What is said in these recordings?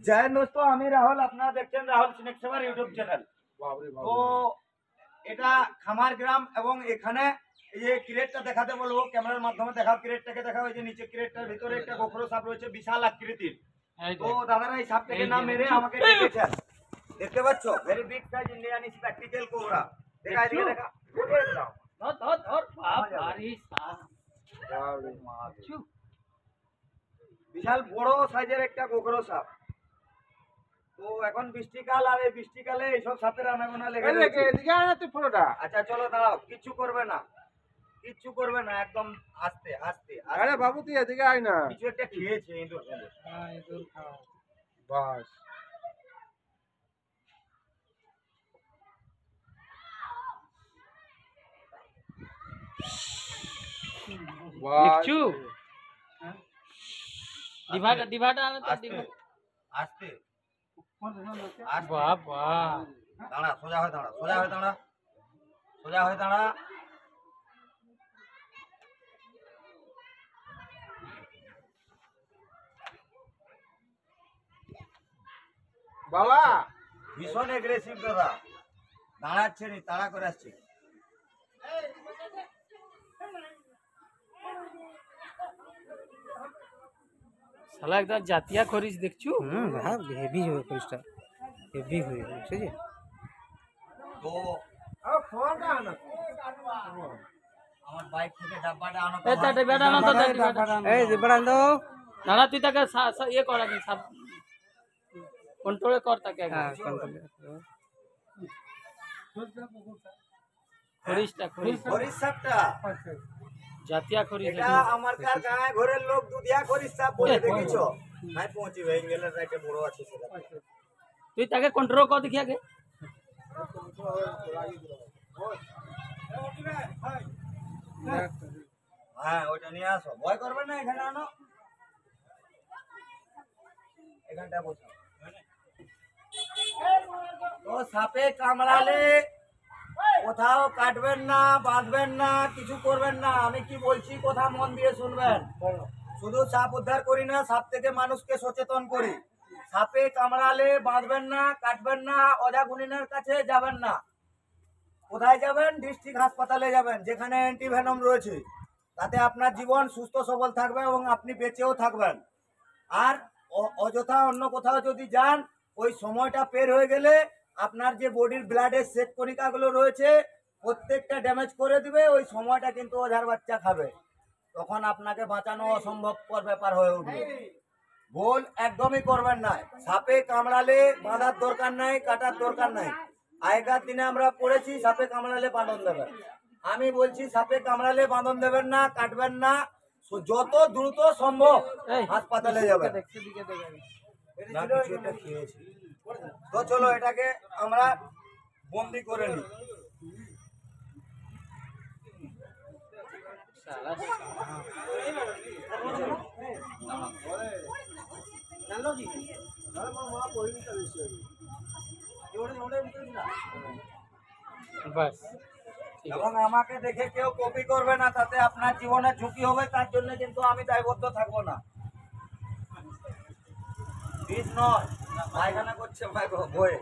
जय दोस्तों, আমি রাহুল, আপনারা দেখছেন রাহুল সিনেক সেবার ইউটিউব চ্যানেল। তো এটা খামার গ্রাম এবং এখানে এই যে ক্রেটটা দেখাতে বলবো, ক্যামেরার মাধ্যমে দেখাও, ক্রেটটাকে দেখাও। এই যে নিচে ক্রেটটার ভিতরে একটা গোখরো সাপ রয়েছে বিশাল আকৃতির। তো দাদারা এই সাপটাকে না মেরে আমাকে ডেকেছেন, দেখতে পাচ্ছ, very big size Indian spectacled cobra. দেখা এদিকে দেখা, ধর ধর ধর, বাপ আরে সাপ, বিশাল বড় সাইজের একটা গোখরো সাপ। তো এখন বৃষ্টিকাল, আর এই বৃষ্টিকালে এইসব সাপের আনাগোনা লেগে রয়েছে। আচ্ছা চলো দাঁড়াও, কিচ্ছু করবে না, কিচ্ছু করবে না, একদম আস্তে আস্তে। আরে বাবু তুই এদিকে আয় না, কিছু একটা খেয়েছে ইঁদুর। হ্যাঁ ইঁদুর খাও বাস। দেখছু ডিভাটা ডিভাটা আনো তো আস্তে আস্তে বাবা দাঁড়া, সোজা হয়ে দাঁড়া, সোজা হয়ে দাঁড়া, সোজা হয়ে দাঁড়া। বাবা ভীষণ এগ্রেসিভ দাদা, দাঁড়াচ্ছে নি, তাড়া করে আসছে। শালা একদম জাতিয়া খরিস দেখছু। হ্যাঁ হেভি হবে খরিসটা, হেভি হয়ে ঠিক আছে। তো ফোনটা আনো, আমার বাইক থেকে ডাব্বাটা আনো। এই তাতে বেটা না তো ডাব্বাটা এই যে বড়ান দাও। না না, তুই তাকে ইয়ে কর, আগে সাব কন্ট্রোল কর তাকে আগে। হ্যাঁ কন্ট্রোল খরিসটা খরিস হরিশ সাপটা, জাতিয়া খরিস এটা আমার কার গায়ে ঘরের লোক দুধিয়া করিস সাপ বলে দেখেছো। নাই পৌঁছি ভাই, ইংল্যান্ডের রাইটে বড় আছে সেটা। তুই তাকে কন্ট্রোল কর দেখি আগে। হ্যাঁ ওইটা নিয়ে আসো, ভয় করবে না, এখানে আনো, এখানটা বসো। তো সাপে কামড়ালে কোথাও কাটবেন না, বাঁধবেন না, কিছু করবেন না। আমি কি বলছি কথা মন দিয়ে শুনবেন। শুধু সাপ উদ্ধার করি না, সাপ থেকে মানুষকে সচেতন করি। সাপে কামড়ালে বাঁধবেন না, কাটবেন না, ওঝা গুনিনের কাছে যাবেন না। কোথায় যাবেন? ডিস্ট্রিক্ট হাসপাতালে যাবেন, যেখানে অ্যান্টিভেনম রয়েছে। তাতে আপনার জীবন সুস্থ সবল থাকবে এবং আপনি বেঁচেও থাকবেন। আর অযথা অন্য কোথাও যদি যান, ওই সময়টা পের হয়ে গেলে আপনার যে বডির ব্লাডের শ্বেত কণিকাগুলো রয়েছে প্রত্যেকটা ড্যামেজ করে দিবে। ওই সময়টা কিন্তু ওঝার বাচ্চা খাবে, তখন আপনাকে বাঁচানো অসম্ভবপর ব্যাপার হয়ে উঠবে। ভুল একদমই করবেন না। সাপে কামড়ালে বাঁধার দরকার নাই, কাটার দরকার নাই। আগেকার দিনে আমরা পড়েছি সাপে কামড়ালে বাঁধন দেবেন। আমি বলছি সাপে কামড়ালে বাঁধন দেবেন না, কাটবেন না, যত দ্রুত সম্ভব হাসপাতালে যাবেন। না কিছু একটা খেয়েছি। তো চলো এটাকে আমরা বন্দি করে নিই। বাস এবং আমাকে দেখে কেউ কপি করবে না, তাতে আপনার জীবনের ঝুঁকি হবে। তার জন্য কিন্তু আমি দায়বদ্ধ থাকবো না। বিষ নয়, পায়খানা করছে বয়ে।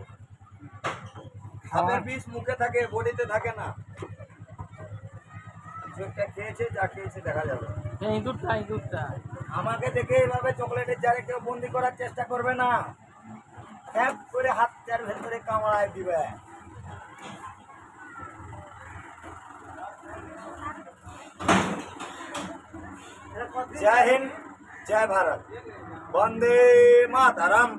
সাপের বিষ মুখে থাকে, বডিতে থাকে না। একটা খেয়েছে, যা খেয়েছে দেখা যাবে। ইঁদুরটা ইঁদুরটা আমাকে দেখে এইভাবে চকলেটের জারে কেউ বন্দি করার চেষ্টা করবে না। ট্যাপ করে হাত চার ভেতরে কামড়ায় দিবে। जय हिंद, जय भारत, वंदे मातरम।